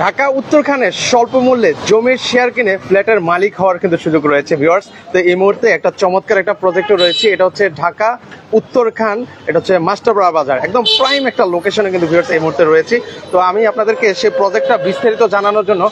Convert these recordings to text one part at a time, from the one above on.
ঢাকা উত্তরখানে স্বল্প মূল্যে জমির শেয়ার কিনে ফ্ল্যাটের মালিক হওয়ার কিন্তু সুযোগ রয়েছে ভিউয়ার্স। তো এই মুহূর্তে একটা চমৎকার একটা প্রজেক্ট রয়েছে, এটা হচ্ছে ঢাকা উত্তরখান, এটা হচ্ছে মাস্টারপাড়া বাজার, একদম প্রাইম একটা লোকেশনে কিন্তু ভিউয়ার্স এই মুহূর্তে রয়েছে। তো আমি আপনাদেরকে সেই প্রজেক্টটা বিস্তারিত জানানোর জন্য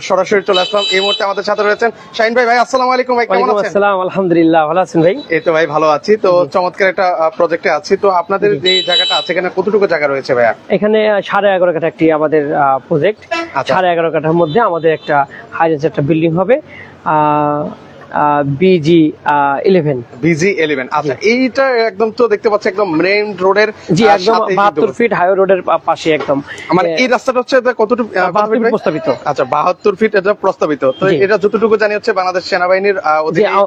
সরাসরি চলে আসলাম। এই মুহূর্তে আমাদের সাথে রয়েছেন শাহিন ভাই। ভাই আসসালামু আলাইকুম। ভাই কেমন আছেন? আসসালাম, আলহামদুলিল্লাহ, ভালো আছেন ভাই? এই তো ভাই ভালো আছি। তো চমৎকার একটা প্রজেক্টে আছি। তো আপনাদের যে জায়গাটা আছে এখানে কতটুকু জায়গা রয়েছে ভাইয়া? এখানে 11.5 কাঠা একটি আমাদের প্রজেক্ট। 11.5 কাঠার মধ্যে আমাদের একটা হাইরেঞ্জ একটা বিল্ডিং হবে, BG11। আচ্ছা, এইটা একদম তো দেখতে পাচ্ছি একদম মেইন রোডের, জি একদম 72 ফিট হাইওয়ে রোডের পাশে একদম। মানে এই রাস্তাটা হচ্ছে কতটুকু প্রস্তাবিত? আচ্ছা, 72 ফিট এটা প্রস্তাবিত। তো এটা যতটুকু জানি হচ্ছে বাংলাদেশ সেনাবাহিনীর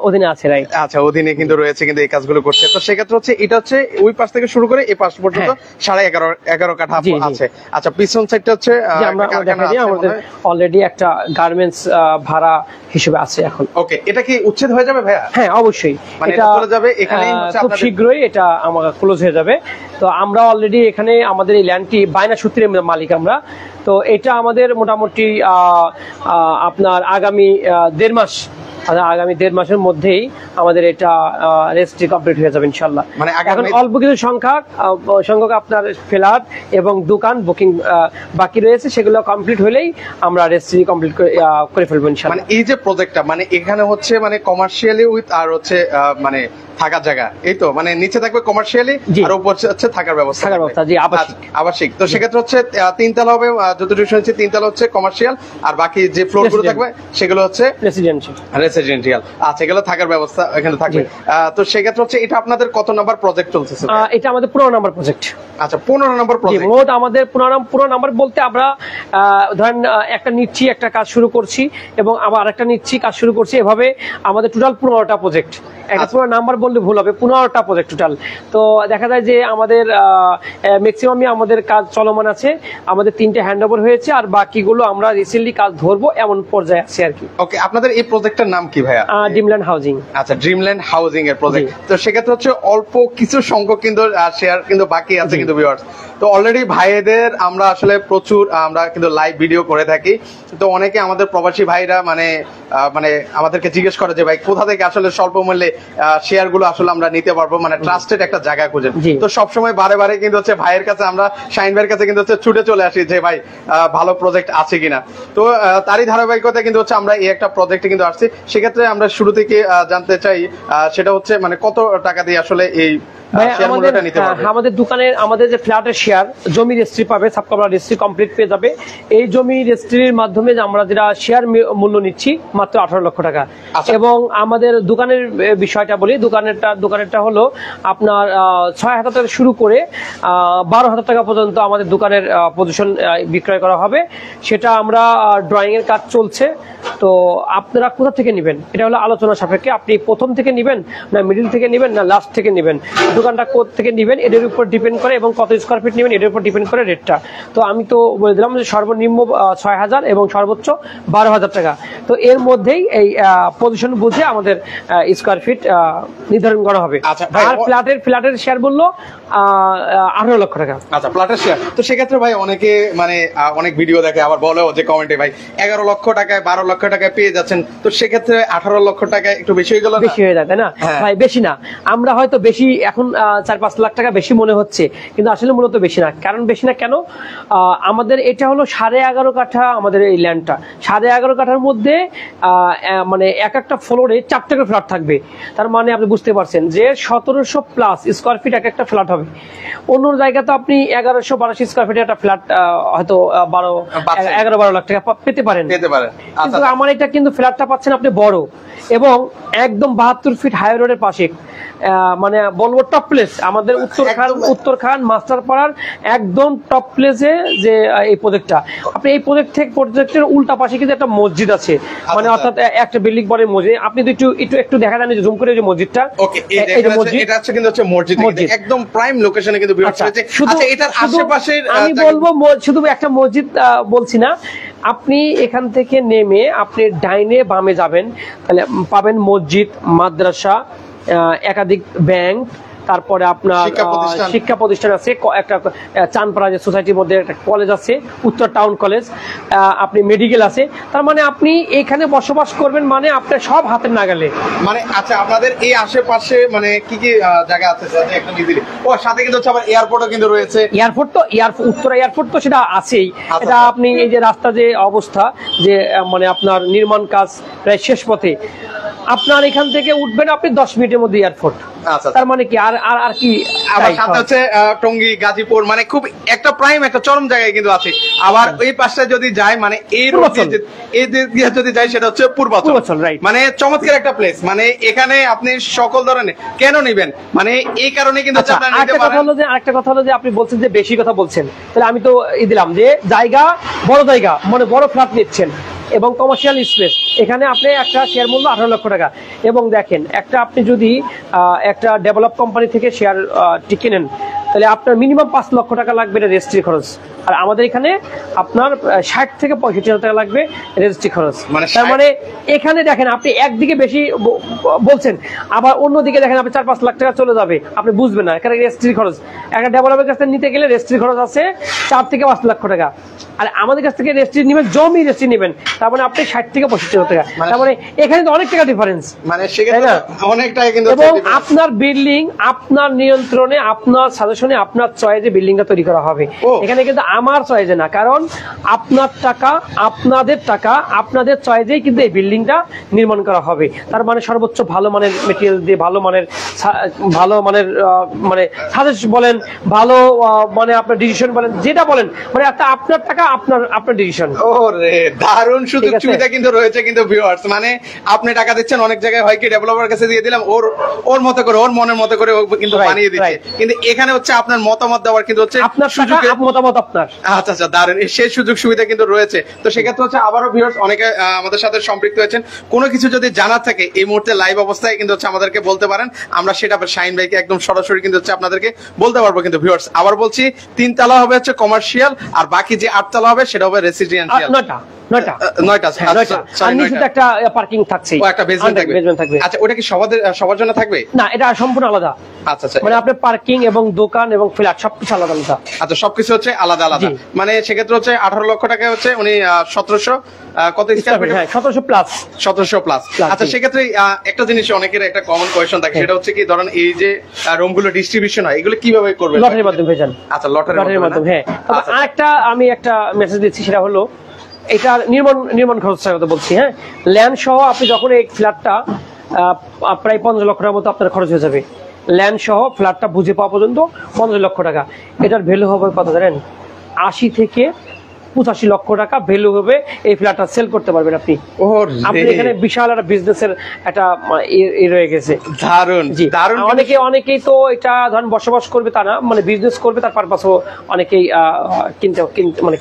অধীনে আছে, রাইট? আচ্ছা, অধীনে কিন্তু রয়েছে, কিন্তু এই কাজগুলো করছে। তো সেক্ষেত্রে হচ্ছে এটা হচ্ছে ওই পাশ থেকে শুরু করে এই পাশ পর্যন্ত 11.5 কাঠা আছে। আচ্ছা, পিছন সাইডটা হচ্ছে আমাদের অলরেডি একটা গার্মেন্টস ভাড়া হিসেবে আছে এখন। ওকে, এটা কি উচ্ছেদ হয়ে যাবে ভাইয়া? হ্যাঁ, অবশ্যই এটা চলে যাবে এখানেই, খুব শীঘ্রই এটা আমাদের ক্লোজ হয়ে যাবে। তো আমরা অলরেডি এখানে আমাদের এই ল্যান্ডটি বায়না সূত্রে মালিক আমরা। তো এটা আমাদের মোটামুটি আপনার আগামী 1.5 মাসের মধ্যেই আমাদের এটা রেজিস্ট্রি কমপ্লিট হয়ে যাবে ইনশাআল্লাহ। মানে এখন অল্প কিছু সংখ্যক আপনার ফ্ল্যাট এবং দোকান বুকিং বাকি রয়েছে, সেগুলো কমপ্লিট হলেই আমরা রেজিস্ট্রি কমপ্লিট করে ফেলবো ইনশাআল্লাহ। মানে এই যে প্রজেক্টটা, মানে এখানে হচ্ছে মানে কমার্শিয়ালি উইথ আর হচ্ছে মানে থাকার জায়গা, এই তো মানে নিচে থাকবে কমার্শিয়ালি আর উপর হচ্ছে থাকার ব্যবস্থা, জি আবাসিক। তো সেক্ষেত্রে হচ্ছে 3 তলা হবে, যতটুকু শুনেছি 3 তলা হচ্ছে কমার্শিয়াল, আর বাকি যে ফ্লোর গুলো থাকবে সেগুলো হচ্ছে রেসিডেন্সিয়াল। আচ্ছা, এগুলো থাকার ব্যবস্থা এখানে থাকবে। তো সেক্ষেত্রে হচ্ছে এটা আপনাদের কত নাম্বার প্রজেক্ট চলছে? এটা আমাদের 15 নাম্বার প্রজেক্ট। আচ্ছা, 15 নাম্বার প্রজেক্ট। মোট আমাদের 15 নাম্বার বলতে আমরা ধরেন একটা নিচ্ছি, একটা কাজ শুরু করছি এবং আবার আরেকটা নিচ্ছি, কাজ শুরু করছি, এভাবে আমাদের টোটাল 15টা প্রজেক্ট। একটা 15 নাম্বার বললে ভুল হবে, 15টা প্রজেক্ট টোটাল। তো দেখা যায় যে আমাদের ম্যাক্সিমামই আমাদের কাজ চলমান আছে, আমাদের 3টে হ্যান্ডওভার হয়েছে, আর বাকিগুলো আমরা রিসেন্টলি কাজ ধরবো এমন পর্যায়ে আছে আর কি। ওকে, আপনাদের এই প্রজেক্টের নাম কি ভাইয়া? Dreamland housing. আচ্ছা, ড্রিমল্যান্ড হাউজিং এর প্রজেক্ট। তো সেক্ষেত্রে হচ্ছে অল্প কিছু সংখ্যক কিন্তু শেয়ার কিন্তু বাকি আছে কিন্তু ভিউয়ার্স। তো অলরেডি ভাইদের আমরা আসলে প্রচুর আমরা কিন্তু লাইভ ভিডিও করে থাকি। তো অনেকে আমাদের প্রবাসী ভাইরা মানে আমাদেরকে জিজ্ঞেস করে যে ভাই কোথা থেকে আসলে স্বল্প মূল্যে শেয়ার গুলো আসলে আমরা নিতে পারবো, মানে ট্রাস্টেড একটা জায়গা খুঁজেন। তো সবসময় বারে কিন্তু হচ্ছে ভাইয়ের কাছে, আমরা শাহিন ভাইয়ের কাছে কিন্তু হচ্ছে ছুটে চলে আসি যে ভাই ভালো প্রজেক্ট আছে কিনা। তো তারই ধারাবাহিকতা কিন্তু হচ্ছে আমরা এই একটা প্রজেক্টে কিন্তু আসছি। সেক্ষেত্রে আমরা শুরু থেকে জানতে চাই সেটা হচ্ছে মানে কত টাকা দিয়ে আসলে এই আমাদের দোকানের আমাদের যে ফ্ল্যাটের শেয়ার জমি রেজিস্ট্রি পাবে, সাবকমপ্লিট রেজিস্ট্রি কমপ্লিট পেয়ে যাবে। এই জমি রেজিস্ট্রির মাধ্যমে আমরা যেটা শেয়ার মূল্য নিচ্ছি মাত্র 18 লক্ষ টাকা। এবং আমাদের দোকানের বিষয়টা বলি, দোকানেরটা হলো আপনার 6,000 থেকে শুরু করে 12,000 টাকা পর্যন্ত আমাদের দোকানের পজিশন বিক্রয় করা হবে। সেটা আমরা ড্রয়িং এর কাজ চলছে। তো আপনারা কোথা থেকে নেবেন এটা হলো আলোচনা সাপেক্ষে। আপনি প্রথম থেকে নেবেন, না মিডিল থেকে নেবেন, না লাস্ট থেকে নেবেন, দোকানটা কোথা থেকে নেবেন এটার উপর ডিপেন্ড করে, এবং কত স্কোয়ার ফিট নেবেন এটার উপর ডিপেন্ড করে রেটটা। তো আমি তো বলে দিলাম যে সর্বনিম্ন 6,000 এবং সর্বোচ্চ 12,000 টাকা। তো এর মধ্যেই এই পজিশন বুঝে আমাদের স্কোয়ার ফিট নির্ধারণ করা হবে। আর ফ্ল্যাটের শেয়ার বললো 18 লক্ষ টাকা। আচ্ছা, ফ্ল্যাটের শেয়ার। তো সেক্ষেত্রে ভাই অনেকে মানে অনেক ভিডিও দেখে, আবার বলে যে কমেন্টে ভাই 11 লক্ষ টাকায় 12 লক্ষ টাকায় পেয়ে যাচ্ছেন। তো সেক্ষেত্রে 18 লক্ষ টাকায় একটু বেশি হয়ে গেল, বেশি হয়ে যায় তাই না ভাই? বেশি না, আমরা হয়তো বেশি এখন 4-5 লাখ টাকা বেশি মনে হচ্ছে, কিন্তু আসলে মূলত বেশি না। কারণ বেশি না কেন, আমাদের এটা হলো 11.5 কাঠা আমাদের এই ল্যান্ডটা। 11.5 কাঠার মধ্যে মানে একটা ফ্লোরে 4টে করে ফ্ল্যাট থাকবে। তার মানে আপনি বুঝতে পারছেন যে 1700 প্লাস স্কোয়ার ফিট একটা ফ্ল্যাট হবে। অন্য জায়গাতে আপনি 1100-1200 স্কোয়ার ফিটের একটা ফ্ল্যাট হয়তো 11-12 লাখ টাকা পেতে পারেন। কিন্তু আমার এটা কিন্তু ফ্ল্যাটটা পাচ্ছেন আপনি বড়, এবং একদম 72 ফিট হাইওয়ে রোডের পাশে, মানে বলবো টপ প্লেস আমাদের উত্তরখান মাস্টারপাড়ার একদম টপ প্লেসে যে এই প্রজেক্টটা। আপনি এই প্রজেক্টের উল্টা পাশে কিন্তু একটা মসজিদ আছে, মানে অর্থাৎ একটা বিল্ডিং পরে মসজিদ। আপনি একটু দেখা যান জুম করে যে মসজিদটা, এটা হচ্ছে কিন্তু হচ্ছে মসজিদ, একদম প্রাইম লোকেশনে কিন্তু বিরাজ করছে। আচ্ছা, এটার আশেপাশে আমি বলবো শুধু একটা মসজিদ বলছি না, আপনি এখান থেকে নেমে আপনি ডাইনে বামে যাবেন, তাহলে পাবেন মসজিদ, মাদ্রাসা, একাধিক ব্যাংক, তারপরে আপনার শিক্ষা প্রতিষ্ঠান আছে, একটা চানপাড়া যে সোসাইটির মধ্যে একটা কলেজ আছে, উত্তর টাউন কলেজ, আপনি মেডিকেল আছে। তার মানে আপনি এখানে বসবাস করবেন মানে আপনার সব হাতের নাগালে। মানে আচ্ছা, আপনাদের এই আশেপাশে মানে কি কি জায়গা আছে একটা ইজিলি? ও সাথে কিন্তু হচ্ছে আবার এয়ারপোর্টও কিন্তু রয়েছে। এয়ারপোর্ট তো উত্তরা এয়ারপোর্ট তো সেটা আছেই। এটা আপনি এই যে রাস্তা যে অবস্থা, যে মানে আপনার নির্মাণ কাজ প্রায় শেষ পথে, আপনার এখান থেকে উঠবেন আপনি 10 মিনিটের মধ্যে এয়ারপোর্ট। তার মানে কি আর কি, আবার সাথে হচ্ছে টঙ্গী, গাজীপুর, মানে খুব একটা প্রাইম একটা চরম জায়গায় কিন্তু আছে। আবার ওই পাশে যদি যায় মানে এই রোড দিয়ে যদি যায় সেটা হচ্ছে পূর্বাচল, মানে চমৎকার একটা প্লেস। মানে এখানে আপনি সকল ধরনের কেন নেবেন, মানে এই কারণে কিন্তু আরেকটা কথা হলো যে আপনি বলছেন যে বেশি কথা বলছেন, তাহলে আমি তো দিলাম যে জায়গা বড় জায়গা, মানে বড় ফ্ল্যাট নিচ্ছেন এবং কমার্শিয়াল স্পেস। এখানে আপনি একটা শেয়ার মূল্য 18 লক্ষ টাকা। এবং দেখেন, একটা আপনি যদি একটা ডেভেলপ কোম্পানি থেকে শেয়ার কিনেন, তাহলে আপনার মিনিমাম 5 লক্ষ টাকা লাগবে রেজিস্ট্রি খরচ। আর আমাদের এখানে আপনার 60 থেকে 65 টাকা লাগবে রেজিস্ট্রি খরচ। তার মানে এখানে দেখেন, আপনি একদিকে বেশি বলছেন, আবার অন্যদিকে দেখেন আপনি 4-5 লাখ টাকা চলে যাবে, আপনি বুঝবেন না। এখানে রেজিস্ট্রি খরচ একটা ডেভেলপের কাছ থেকে নিতে গেলে রেজিস্ট্রি খরচ আছে 4 থেকে 5 লক্ষ টাকা। আর আমাদের কাছ থেকে রেজিস্ট্রি নেবেন, জমি রেজিস্ট্রি নেবেন, তার মানে আপনি 60 থেকে 65 টাকা। তার মানে এখানে তো অনেক টাকা ডিফারেন্স, মানে অনেক টাকা কিন্তু। এবং আপনার বিল্ডিং আপনার নিয়ন্ত্রণে, আপনার সাজেশনে, আপনার চয়েসে বিল্ডিংটা তৈরি করা হবে। এখানে কিন্তু আমার চয়েসে না, কারণ আপনার টাকা, আপনাদের টাকা, আপনাদের চয়েসেই কিন্তু এই বিল্ডিংটা নির্মাণ করা হবে। তার মানে সর্বোচ্চ ভালো মানের মেটেরিয়াল দিয়ে, ভালো মানের মানে সাজেশ বলেন, ভালো মানে আপনার ডিসিশন বলেন, যেটা বলেন, মানে আপনার টাকা, আপনার ডিসিশন। ওরে দারুণ সুযোগ সুবিধা কিন্তু রয়েছে কিন্তু ভিউয়ার্স। মানে আপনি টাকা দিচ্ছেন, অনেক জায়গায় হয় কি ডেভেলপার কাছে দিয়ে দিলাম, ওর মতো করে, ওর মনের মতো করে কিন্তু বানিয়ে দিচ্ছে। কিন্তু এখানে হচ্ছে আপনার মতামত দেওয়ার কিন্তু হচ্ছে আপনার মতামত আপনার। আচ্ছা আচ্ছা, দারুণ সেই সুযোগ সুবিধা কিন্তু রয়েছে। তো সেক্ষেত্রে হচ্ছে আবারও ভিউয়ার্স অনেকে আমাদের সাথে সম্পৃক্ত হয়েছেন, কোনো কিছু যদি জানার থাকে এই মুহূর্তে লাইভ অবস্থায় কিন্তু হচ্ছে আমাদেরকে বলতে পারেন। আমরা সেটা শাহিন ভাইকে একদম সরাসরি কিন্তু হচ্ছে আপনাদেরকে বলতে পারবো। কিন্তু ভিউয়ার্স আবার বলছি, 3 তলা হবে হচ্ছে কমার্শিয়াল, আর বাকি যে 8 তলা হবে সেটা হবে রেসিডেন্সিয়াল। 9টা একটা পার্কিং থাকছে, একটা বেসমেন্ট থাকবে। আচ্ছা, ওটা কি সবার জন্য থাকবে? না, এটা সম্পূর্ণ আলাদা। আচ্ছা আচ্ছা, মানে আপনার পার্কিং এবং দোকান এবং ফ্ল্যাট সবকিছু আলাদা আলাদা। আচ্ছা, সবকিছু হচ্ছে আলাদা আলাদা। মানে সেক্ষেত্রে হচ্ছে 18 লক্ষ টাকা হচ্ছে উনি 1700 কত স্কয়ার ফিট? 1700 প্লাস। 1700 প্লাস। আচ্ছা, সেক্ষেত্রে একটা জিনিস অনেকের একটা কমন কোয়েশ্চন থাকে, সেটা হচ্ছে কি ধরেন এই যে রুমগুলো ডিস্ট্রিবিউশন হয়, এগুলো কিভাবে করবেন? লটারির মাধ্যমে ভেজান। আচ্ছা, লটারির মাধ্যমে। হ্যাঁ, আরেকটা আমি একটা মেসেজ দিচ্ছি, সেটা হলো এটা নির্মাণ খরচের কথা বলছি। হ্যাঁ, ল্যান্ড সহ আপনি যখন এই ফ্ল্যাটটা প্রায় 15 লক্ষ টাকার মতো আপনার খরচ হয়ে যাবে। ল্যান্ড সহ ফ্ল্যাটটা বুঝে পাওয়া পর্যন্ত 15 লক্ষ টাকা। এটার ভ্যালু হবে কত জানেন? 80 থেকে 85 লক্ষ টাকা ভ্যালু হবে। এই ফ্ল্যাটটা সেল করতে পারবেন আপনি। এখানে বিশাল একটা বিজনেসের একটা রয়ে গেছে। দারুণ। অনেকেই তো এটা ধরেন বসবাস করবে তা না, মানে বিজনেস করবে, তার পারপাসও অনেকেই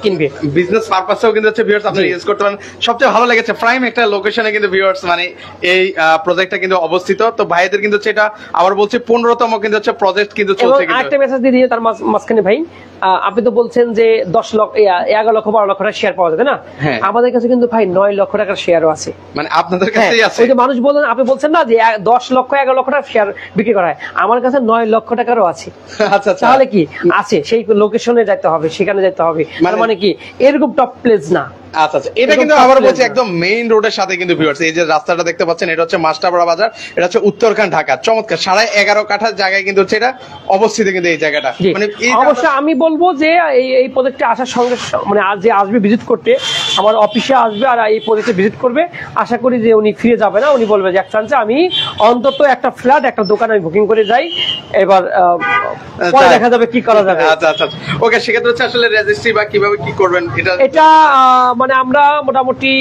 কিনবে। বিজনেস পারপাসেও কিন্তু হচ্ছে ভিউয়ার্স আপনি ইউজ করতে পারেন। সবচেয়ে ভালো লেগেছে প্রাইম একটা লোকেশনে কিন্তু ভিউয়ার্স মানে এই প্রজেক্টটা কিন্তু অবস্থিত। তো ভাইদের কিন্তু হচ্ছে এটা আবার বলছি 15তম কিন্তু হচ্ছে প্রজেক্ট কিন্তু চলছে। একটা মেসেজ দিয়ে দিয়ে তার মাঝখানে ভাই, আপনি তো বলছেন যে 10 লক্ষ 11 লক্ষ 12 লক্ষ টাকার শেয়ার পাওয়া যাবে না? আমাদের কাছে কিন্তু ভাই 9 লক্ষ টাকার শেয়ারও আছে। মানে আপনাদের কাছেই আছে? ওই যে মানুষ বলেন, আপনি বলছেন না যে 10 লক্ষ 11 লক্ষ টাকার শেয়ার বিক্রি করা হয়, আমার কাছে 9 লক্ষ টাকারও আছে। আচ্ছা, তাহলে কি আছে? সেই লোকেশনে যেতে হবে, সেখানে যেতে হবে। মানে কি এরকম টপ প্লেস না। আচ্ছা আচ্ছা, এটা কিন্তু আবার বলছি একদম মেইন রোডের সাথে কিন্তু ভিউয়ার্স এই যে রাস্তাটা দেখতে পাচ্ছেন, এটা হচ্ছে মাস্টারপাড়া বাজার, এটা হচ্ছে উত্তরখান ঢাকা। চমৎকার 11.5 কাঠা জায়গায় কিন্তু হচ্ছে এটা অবস্থিত কিন্তু এই জায়গাটা। মানে অবশ্যই আমি বলবো যে এই প্রজেক্টে আসার সঙ্গে মানে আজ যে আসবে ভিজিট করতে, আমার অফিসে আসবে আর এই প্রজেক্টে ভিজিট করবে, আশা করি যে উনি ফিরে যাবে না। উনি বলবে যে এক চান্সে আমি অন্তত একটা ফ্ল্যাট, একটা দোকান আমি বুকিং করে যাই, এবার পরে দেখা যাবে কি করা যাবে। আচ্ছা আচ্ছা, ওকে। সেক্ষেত্রে হচ্ছে আসলে রেজিস্ট্রি বা কিভাবে কি করবেন এটা মানে আমরা মোটামুটি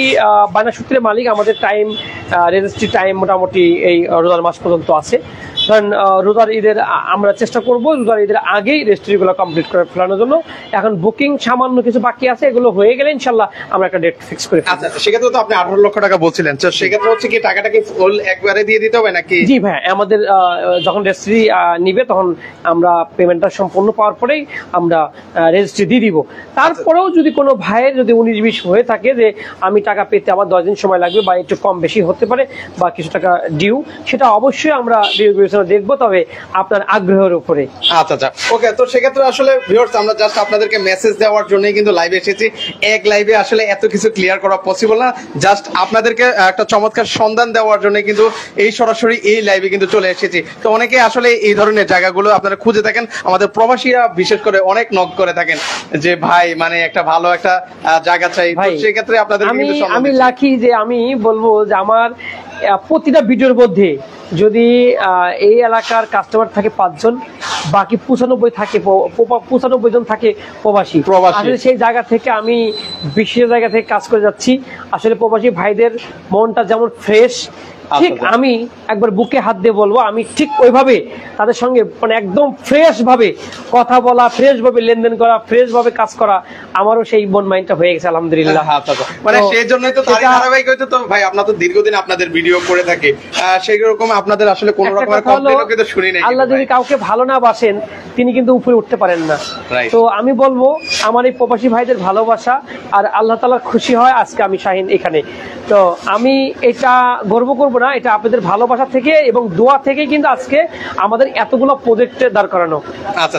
বায়না সূত্রে মালিক, আমাদের টাইম রেজিস্ট্রি টাইম মোটামুটি এই রোজার মাস পর্যন্ত আছে। কারণ রোজার ঈদের আমরা চেষ্টা করবো রোজার ঈদের আগেই রেজিস্ট্রিগুলো কমপ্লিট করে ফেলানোর জন্য। এখন বুকিং সামান্য কিছু বাকি আছে, এগুলো হয়ে গেলে ইনশাল্লাহ আমরা একটা ডেট ফিক্স করে। আচ্ছা, সেক্ষেত্রে তো আপনি 18 লক্ষ টাকা বলছিলেন, তো সেক্ষেত্রে হচ্ছে কি টাকাটা কি ফুল একবারে দিয়ে দিতে হবে নাকি? জি ভাই, আমাদের যখন রেজিস্ট্রি নিবে তখন আমরা পেমেন্টটা সম্পূর্ণ পাওয়ার পরেই আমরা রেজিস্ট্রি দিয়ে দিব। তারপরেও যদি কোনো ভাইয়ের যদি 19-20 হয়ে থাকে যে আমি টাকা পেতে আবার 10 দিন সময় লাগবে বা একটু কম বেশি হতে পারে বা কিছু টাকা ডিউ, সেটা অবশ্যই আমরা বিবেচনা দেখবো, তবে আপনার আগ্রহের উপরে। আচ্ছা আচ্ছা, ওকে। তো সেক্ষেত্রে আসলে ভিউয়ার্স আমরা জাস্ট আপনাদেরকে মেসেজ দেওয়ার জন্যই কিন্তু লাইভে এসেছি। এক লাইভে আসলে এত কিছু ক্লিয়ার করা পসিবল না, জাস্ট আপনাদেরকে একটা চমৎকার সন্ধান দেওয়ার জন্য কিন্তু এই সরাসরি এই লাইভে কিন্তু চলে এসেছি। তো অনেকে আসলে এই ধরনের জায়গাগুলো আপনারা খুঁজে থাকেন, আমাদের প্রবাসীরা বিশেষ করে অনেক নক করে থাকেন যে ভাই মানে একটা ভালো একটা জায়গা চাই। তো সেক্ষেত্রে আপনাদের আমি লাকি যে আমি বলবো যে আমার প্রতিটা ভিডিওর মধ্যে যদি এই এলাকার কাস্টমার থাকে 5 জন, বাকি 95 জন থাকে প্রবাসী। আসলে সেই জায়গা থেকে আমি বিশেষ জায়গা থেকে কাজ করে যাচ্ছি। আসলে প্রবাসী ভাইদের মনটা যেমন ফ্রেশ, ঠিক আমি একবার বুকে হাত দিয়ে বলবো আমি ঠিক ওইভাবে তাদের সঙ্গে মানে একদম ফ্রেশ ভাবে কথা বলা, ফ্রেশ ভাবে লেনদেন করা, ফ্রেশ ভাবে কাজ করা, আমারও সেই মন মাইন্ডটা হয়ে গেছে আলহামদুলিল্লাহ। মানে সেই জন্যই তো ধারাবাহিকতা তো ভাই আপনারা তো দীর্ঘদিন আপনাদের ভিডিও করে থাকে, সেই রকম আপনাদের আসলে কোন রকমের কমপ্লেইনও কিন্তু শুনি নাই। আল্লাহ যদি কাউকে ভালো না বাসেন তিনি কিন্তু উপরে উঠতে পারেন না। তো আমি বলবো আমার এই প্রবাসী ভাইদের ভালোবাসা আর আল্লাহ তাআলার খুশি হয় আজকে আমি শাহিন এখানে। তো আমি এটা গর্ব করব না, এটা আপনাদের ভালোবাসা থেকে এবং দোয়া থেকে কিন্তু আজকে আমাদের এতগুলো প্রজেক্টে দাঁড় করানো।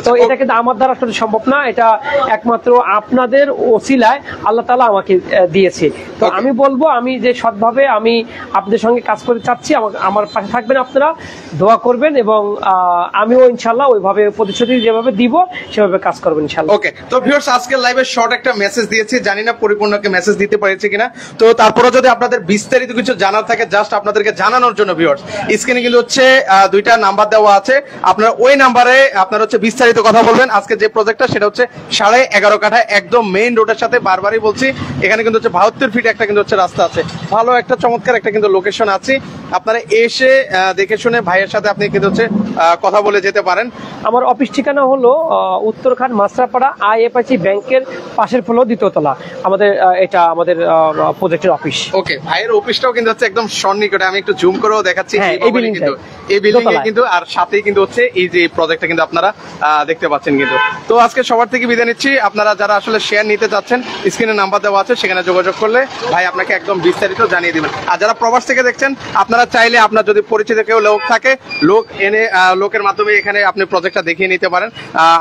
তো এটা কিন্তু আমার দ্বারা আসলে সম্ভব না, এটা একমাত্র আপনাদের ওসিলায় আল্লাহ তাআলা আমাকে দিয়েছে। তো আমি বলবো আমি যে সৎভাবে আমি আপনাদের সঙ্গে কাজ করতে চাচ্ছি, আমার পাশে থাকবেন, আপনারা দোয়া করবেন এবং আমিও ইনশাআল্লাহ ওইভাবে প্রতিশ্রুতি যেভাবে দিব সেভাবে কাজ করবেন ইনশাআল্লাহ। ওকে। তো ভিউয়ার্স আজকে লাইভে শর্ট একটা মেসেজ দিয়েছি, জানি না পরিপূর্ণকে মেসেজ দিতে পেরেছি কিনা। তো তারপরে যদি আপনাদের বিস্তারিত কিছু জানার থাকে জাস্ট আপনাদেরকে জানানোর জন্য ভিউয়ার্স স্ক্রিনে কিন্তু হচ্ছে 2টা নাম্বার দেওয়া আছে, আপনারা ওই নাম্বারে আপনারা হচ্ছে বিস্তারিত কথা বলবেন। আজকে যে প্রজেক্টটা সেটা হচ্ছে 11.5 কাঠা একদম মেইন রোডের সাথে, বারবারই বলছি এখানে কিন্তু হচ্ছে 72 ফিট একটা কিন্তু হচ্ছে রাস্তা আছে, ভালো একটা চমৎকার একটা কিন্তু লোকেশন আছে। আপনারা এসে দেখে শুনে ভাইয়ের সাথে আপনি কিন্তু হচ্ছে কথা বলে যেতে পারেন। আমার অফিস ঠিকানা হলো উত্তরখান মাছরাপাড়া IFIC ব্যাংকের পাশের ফ্লোর 2য় তলা, আমাদের এটা আমাদের প্রজেক্টের অফিস। ওকে, ভাইয়ের অফিসটাও কিন্তু হচ্ছে একদম সন্নিকটে, আমি একটু জুম করেও দেখাচ্ছি। এই বিল্ডিং এ কিন্তু আর সাথেই কিন্তু হচ্ছে এই যে প্রজেক্টটা কিন্তু আপনারা দেখতে পাচ্ছেন কিন্তু। তো আজকে সবার থেকে বিদায় নিচ্ছি। আপনারা যারা আসলে শেয়ার নিতে চাচ্ছেন স্ক্রিনে নাম্বার দেওয়া আছে, সেখানে যোগাযোগ করলে ভাই আপনাকে একদম বিস্তারিত জানিয়ে দিবেন। আর যারা প্রবাস থেকে দেখছেন আপনারা চাইলে আপনার যদি পরিচিত কেউ লোক থাকে, লোক এনে লোকের মাধ্যমে এখানে আপনি প্রজেক্টটা দেখিয়ে নিতে পারেন,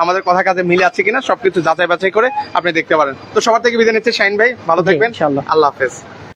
আমাদের কথা কাজে মিলে আছে কিনা সবকিছু যাচাই বাছাই করে আপনি দেখতে পারেন। তো সবার থেকে বিদায় নিচ্ছি শাহিন ভাই, ভালো থাকবেন, ইনশাআল্লাহ। আল্লাহ হাফেজ।